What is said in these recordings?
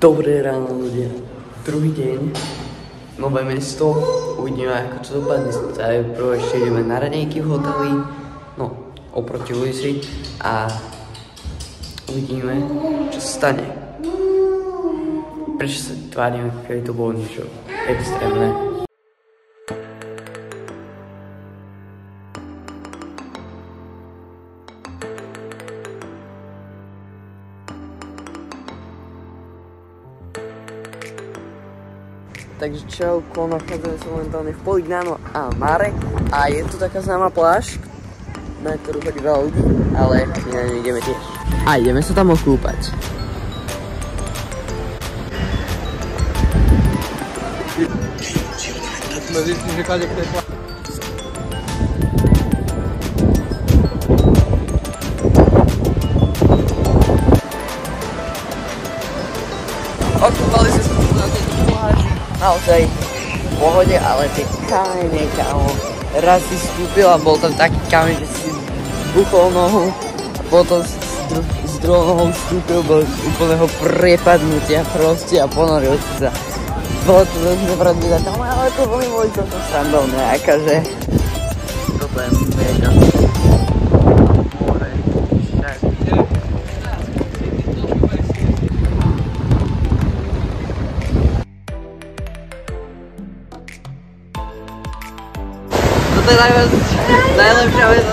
Dobré ráno ľudia, druhý deň, nové mesto, uvidíme ako to dopadne, prvé ešte ideme na raňajky v hoteli, no oproti ulici a uvidíme čo sa stane. Prečo sa tvárime, keby to bolo niečo extrémne. Takže čauko, nachádzame sa momentálne v Polignano a Mare a je tu taká známa pláž, na ktorú chodí veľa ľudí, ale my na ňu ideme tiež. A ideme sa tam okúpať. Okúpali sa na tejto pláži. Naozaj v pohode, ale tie kamene, kámo, raz si vstúpil a bol tam taký kameň, že si buchol nohu a potom si s druhou nohou vstúpil do úplného prepadnutia proste a ponoril si sa. Bolo to veľmi nepravdivné, ale to boli toto srandovné, akože toto je mega. To je najlepšia vec.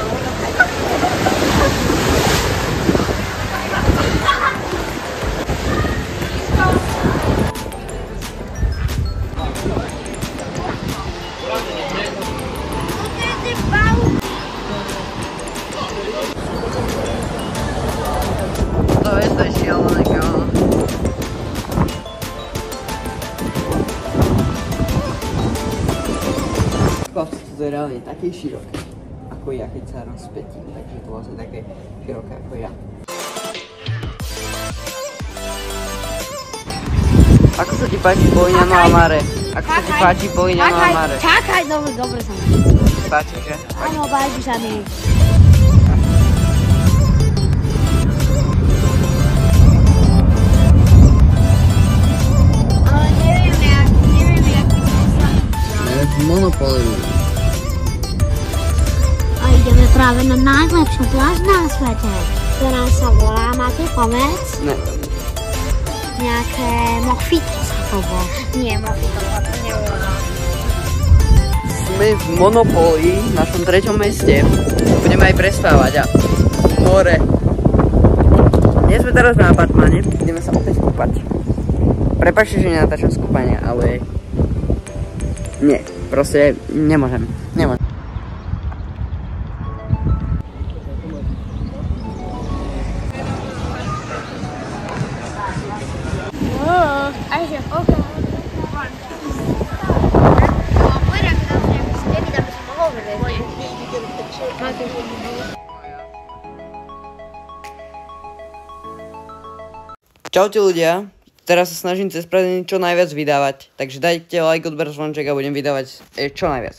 To je šialené, kámo. To je reálne také široké ako ja, keď sa rozpätím, takže to vlastne také široké ako ja. Ako sa ti páči Polignano a Mare? Ako sa ti páči Polignano a Mare? Čakaj, dobre sa mi. Páči, že? Áno, páči sa mi. Ale neviem, jak sme v Monopoli. Ideme práve na najlepšiu pláž na svete, ktorá sa volá, máte povedz? Ne. Nejaké Mojito sa to volá. Nie, Mojito sa to nevolá. Sme v Monopoli, v našom treťom meste. Budeme aj prespávať a more. Nie sme teraz na apartmáne, ideme sa opäť kúpať. Prepáčte, že nenatáčam z kúpania, ale nie, proste nemôžem. Čaute ľudia, teraz sa snažím cez prázdniny čo najviac vydávať, takže dajte like, odber, zvonček a budem vydávať čo najviac.